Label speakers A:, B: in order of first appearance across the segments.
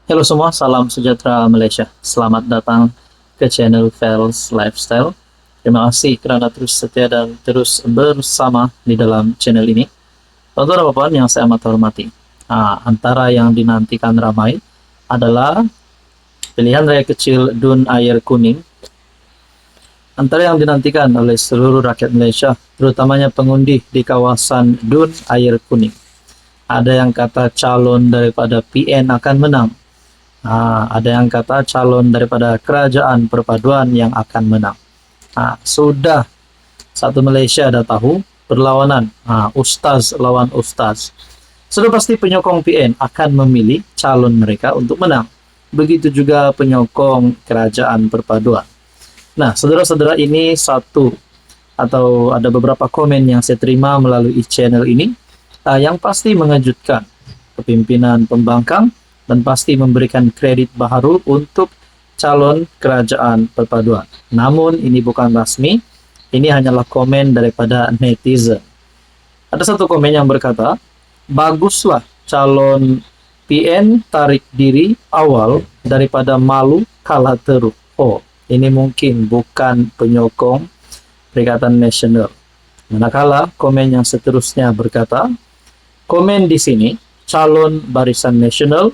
A: Halo semua, salam sejahtera Malaysia. Selamat datang ke channel Fels Lifestyle. Terima kasih kerana terus setia dan terus bersama di dalam channel ini. Tuan-tuan dan puan yang saya amat hormati, antara yang dinantikan ramai adalah pilihan raya kecil Dun Air Kuning. Antara yang dinantikan oleh seluruh rakyat Malaysia, terutamanya pengundi di kawasan Dun Air Kuning. Ada yang kata calon daripada PN akan menang. Ada yang kata calon daripada kerajaan perpaduan yang akan menang. Sudah satu Malaysia dah tahu perlawanan ustaz lawan ustaz. Sudah pasti penyokong PN akan memilih calon mereka untuk menang. Begitu juga penyokong kerajaan perpaduan. Nah, saudara-saudara, ini satu atau ada beberapa komen yang saya terima melalui channel ini yang pasti mengejutkan kepimpinan pembangkang dan pasti memberikan kredit baharu untuk calon kerajaan perpaduan. Namun ini bukan rasmi, ini hanyalah komen daripada netizen. Ada satu komen yang berkata, baguslah calon PN tarik diri awal daripada malu kalah teruk. Oh, ini mungkin bukan penyokong Perikatan Nasional. Manakala komen yang seterusnya berkata, komen di sini, calon Barisan Nasional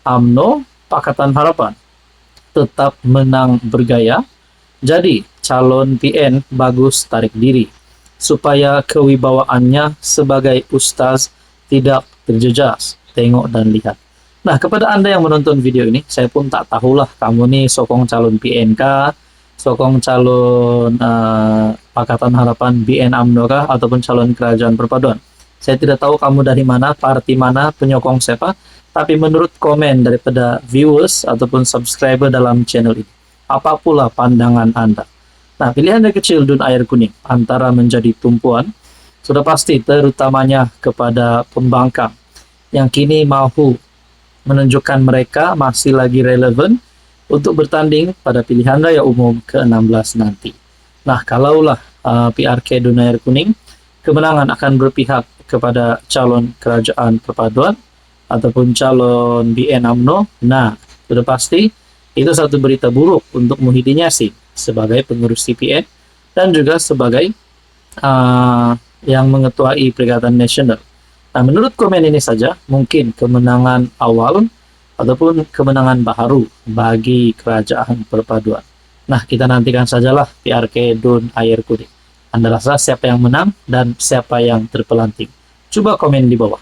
A: UMNO Pakatan Harapan tetap menang bergaya, jadi calon PN bagus tarik diri supaya kewibawaannya sebagai ustaz tidak terjejas. Tengok dan lihat. Nah, kepada anda yang menonton video ini, saya pun tak tahulah kamu ni sokong calon PN kah, sokong calon Pakatan Harapan BN UMNO kah, ataupun calon kerajaan perpaduan. Saya tidak tahu kamu dari mana, parti mana, penyokong siapa. Tapi menurut komen daripada viewers ataupun subscriber dalam channel ini, apa pula pandangan anda? Nah, pilihan yang kecil Dun Air Kuning antara menjadi tumpuan sudah pasti terutamanya kepada pembangkang yang kini mahu menunjukkan mereka masih lagi relevan untuk bertanding pada pilihan raya umum ke-16 nanti. Nah, kalaulah PRK Dun Air Kuning, kemenangan akan berpihak kepada calon kerajaan perpaduan ataupun calon BN UMNO, nah, sudah pasti itu satu berita buruk untuk Muhyiddin Yassin sebagai pengurus CPN dan juga sebagai yang mengetuai Perikatan Nasional. Nah, menurut komen ini saja, mungkin kemenangan awal ataupun kemenangan baharu bagi kerajaan perpaduan. Nah, kita nantikan sajalah PRK Dun Air Kuning. Anda rasa siapa yang menang dan siapa yang terpelanting? Coba komen di bawah.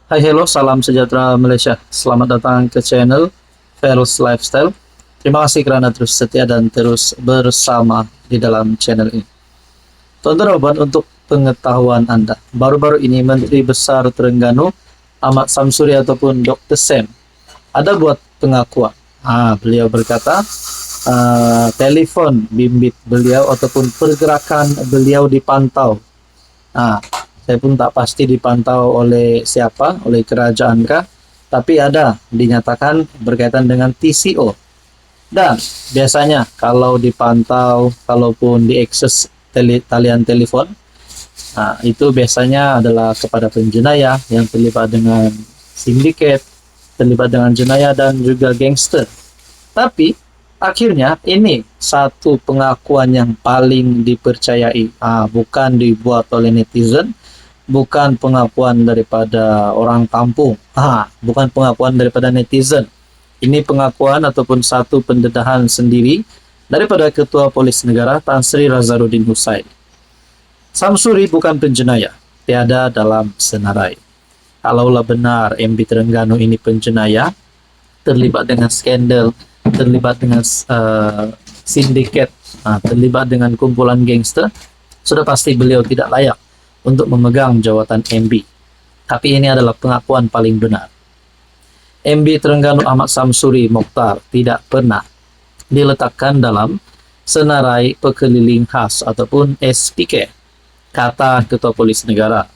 A: Hai, hello, salam sejahtera Malaysia. Selamat datang ke channel Fels Lifestyle. Terima kasih kerana terus setia dan terus bersama di dalam channel ini. Tuan-tuan dan puan, untuk pengetahuan anda, baru-baru ini Menteri Besar Terengganu Ahmad Samsuri ataupun Dr. Sam ada buat pengakuan. Beliau berkata telefon bimbit beliau ataupun pergerakan beliau dipantau. Saya pun tak pasti dipantau oleh siapa, oleh kerajaan kah, tapi ada dinyatakan berkaitan dengan TCO. Dan biasanya kalau dipantau, kalaupun diakses talian telepon, itu biasanya adalah kepada penjenayah yang terlibat dengan sindiket, terlibat dengan jenayah dan juga gangster. Tapi akhirnya ini satu pengakuan yang paling dipercayai, bukan dibuat oleh netizen, bukan pengakuan daripada orang kampung, bukan pengakuan daripada netizen. Ini pengakuan ataupun satu pendedahan sendiri daripada Ketua Polis Negara Tan Sri Razarudin Hussain. Samsuri bukan penjenayah, tiada dalam senarai. Kalaulah benar MB Terengganu ini penjenayah, terlibat dengan skandal, terlibat dengan sindiket, terlibat dengan kumpulan gangster, sudah pasti beliau tidak layak untuk memegang jawatan MB. Tapi ini adalah pengakuan paling benar. MB Terengganu Ahmad Samsuri Mokhtar tidak pernah diletakkan dalam senarai pekeliling khas ataupun SPK, kata Ketua Polis Negara.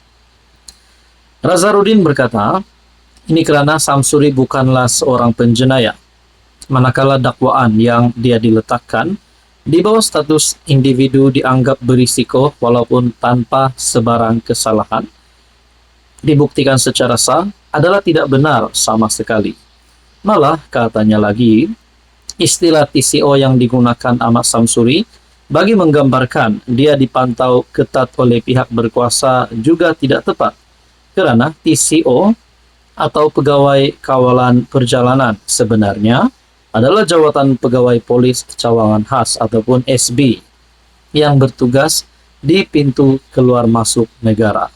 A: Razarudin berkata, ini kerana Samsuri bukanlah seorang penjenayah, manakala dakwaan yang dia diletakkan di bawah status individu dianggap berisiko walaupun tanpa sebarang kesalahan, dibuktikan secara sah adalah tidak benar sama sekali. Malah katanya lagi, istilah TCO yang digunakan Ahmad Samsuri bagi menggambarkan dia dipantau ketat oleh pihak berkuasa juga tidak tepat. Karena TCO atau pegawai kawalan perjalanan sebenarnya adalah jawatan pegawai polis cawangan khas ataupun SB yang bertugas di pintu keluar masuk negara.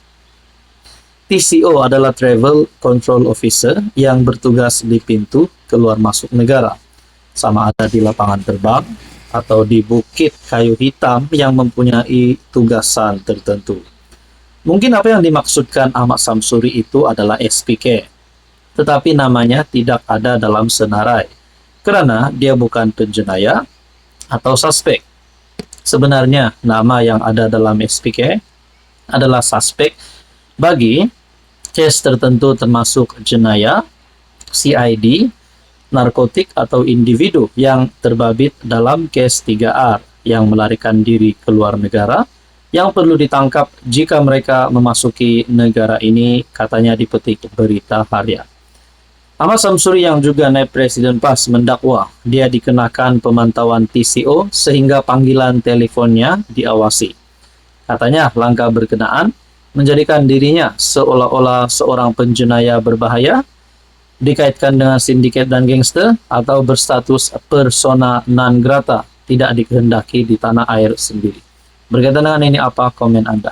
A: TCO adalah Travel Control Officer yang bertugas di pintu keluar masuk negara, sama ada di lapangan terbang atau di bukit kayu hitam yang mempunyai tugasan tertentu. Mungkin apa yang dimaksudkan Ahmad Samsuri itu adalah SPK, tetapi namanya tidak ada dalam senarai, karena dia bukan penjenayah atau suspek. Sebenarnya nama yang ada dalam SPK adalah suspek bagi case tertentu termasuk jenayah, CID, narkotik atau individu yang terbabit dalam case 3R yang melarikan diri ke luar negara yang perlu ditangkap jika mereka memasuki negara ini, katanya dipetik berita harian. Ahmad Samsuri yang juga naib Presiden PAS mendakwa dia dikenakan pemantauan TCO sehingga panggilan teleponnya diawasi. Katanya langkah berkenaan menjadikan dirinya seolah-olah seorang penjenayah berbahaya, dikaitkan dengan sindiket dan gangster, atau berstatus persona non grata, tidak dikehendaki di tanah air sendiri. Berkaitan dengan ini, apa komen Anda?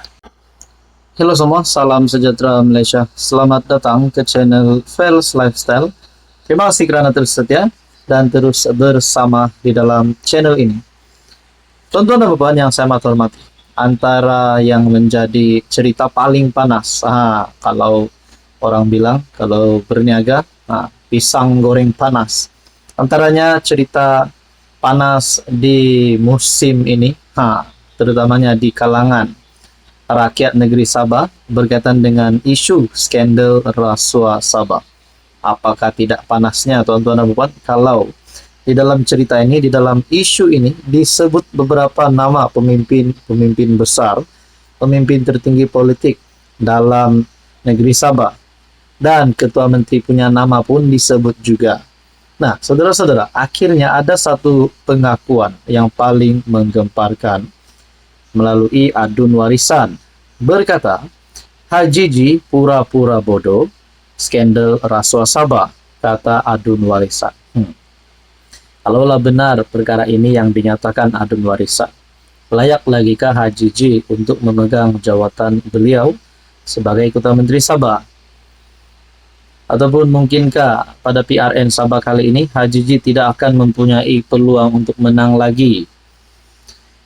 A: Halo semua, salam sejahtera Malaysia. Selamat datang ke channel Fels Lifestyle. Terima kasih kerana terus setia dan terus bersama di dalam channel ini. Tonton dan Bapak yang saya hormati, antara yang menjadi cerita paling panas, kalau orang bilang, kalau berniaga, pisang goreng panas. Antaranya cerita panas di musim ini, terutamanya di kalangan rakyat negeri Sabah berkaitan dengan isu skandal rasuah Sabah. Apakah tidak panasnya, tuan-tuan dan puan, kalau di dalam cerita ini, di dalam isu ini disebut beberapa nama pemimpin besar, pemimpin tertinggi politik dalam negeri Sabah, dan ketua menteri punya nama pun disebut juga. Nah, saudara-saudara, akhirnya ada satu pengakuan yang paling menggemparkan melalui adun warisan. Berkata, Haji Ji pura-pura bodoh, skandal rasuah Sabah, kata adun warisan. Kalaulah benar perkara ini yang dinyatakan adun warisan, layak lagikah Haji Ji untuk memegang jawatan beliau sebagai ketua menteri Sabah? Ataupun mungkinkah pada PRN Sabah kali ini Haji Ji tidak akan mempunyai peluang untuk menang lagi?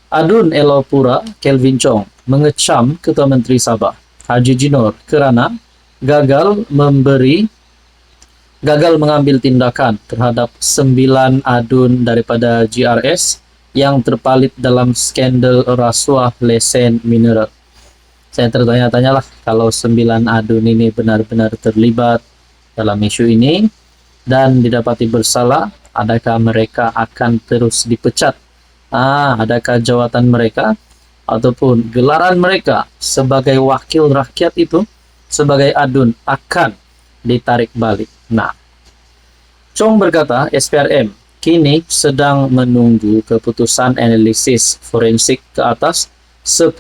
A: Adun Elopura Kelvin Chong mengecam Ketua Menteri Sabah Haji Jinor kerana gagal mengambil tindakan terhadap 9 adun daripada GRS yang terpalit dalam skandal rasuah lesen mineral. Saya tertanya-tanyalah, kalau 9 adun ini benar-benar terlibat dalam isu ini dan didapati bersalah, adakah mereka akan terus dipecat? Adakah jawatan mereka ataupun gelaran mereka sebagai wakil rakyat itu, sebagai adun, akan ditarik balik? Nah, Chong berkata SPRM kini sedang menunggu keputusan analisis forensik ke atas 10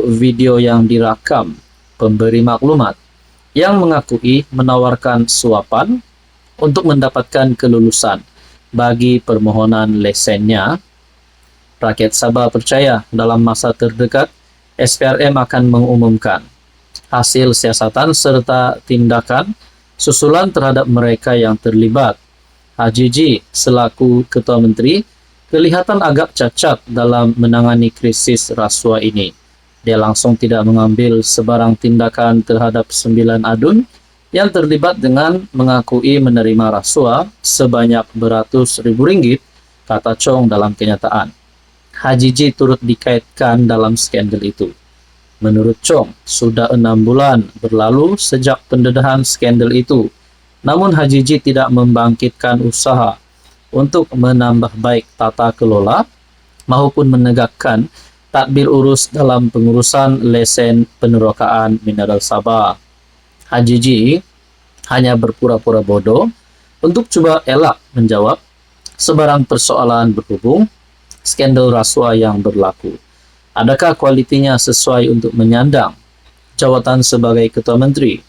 A: video yang direkam pemberi maklumat yang mengakui menawarkan suapan untuk mendapatkan kelulusan bagi permohonan lesennya. Rakyat Sabah percaya dalam masa terdekat SPRM akan mengumumkan hasil siasatan serta tindakan susulan terhadap mereka yang terlibat. Haji Ji selaku Ketua Menteri kelihatan agak cacat dalam menangani krisis rasuah ini. Dia langsung tidak mengambil sebarang tindakan terhadap 9 adun yang terlibat dengan mengakui menerima rasuah sebanyak beratus ribu ringgit, kata Chong dalam kenyataan. Haji Ji turut dikaitkan dalam skandal itu. Menurut Chong, sudah 6 bulan berlalu sejak pendedahan skandal itu. Namun Haji Ji tidak membangkitkan usaha untuk menambah baik tata kelola maupun menegakkan tadbir urus dalam pengurusan lesen penerokaan mineral Sabah. Haji Ji hanya berpura-pura bodoh untuk coba elak menjawab sebarang persoalan berhubung skandal rasuah yang berlaku. Adakah kualitinya sesuai untuk menyandang jawatan sebagai Ketua Menteri?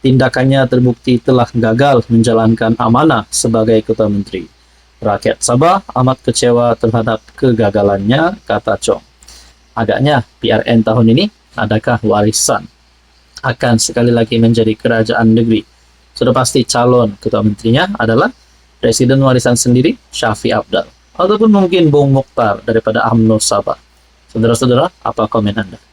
A: Tindakannya terbukti telah gagal menjalankan amanah sebagai Ketua Menteri. Rakyat Sabah amat kecewa terhadap kegagalannya, kata Chong. Agaknya PRN tahun ini adakah warisan akan sekali lagi menjadi kerajaan negeri. Sudah pasti calon Ketua Menterinya adalah Presiden warisan sendiri, Syafiee Apdal. Ataupun mungkin Bung Mokhtar daripada UMNO Sabah. Saudara-saudara, apa komen Anda?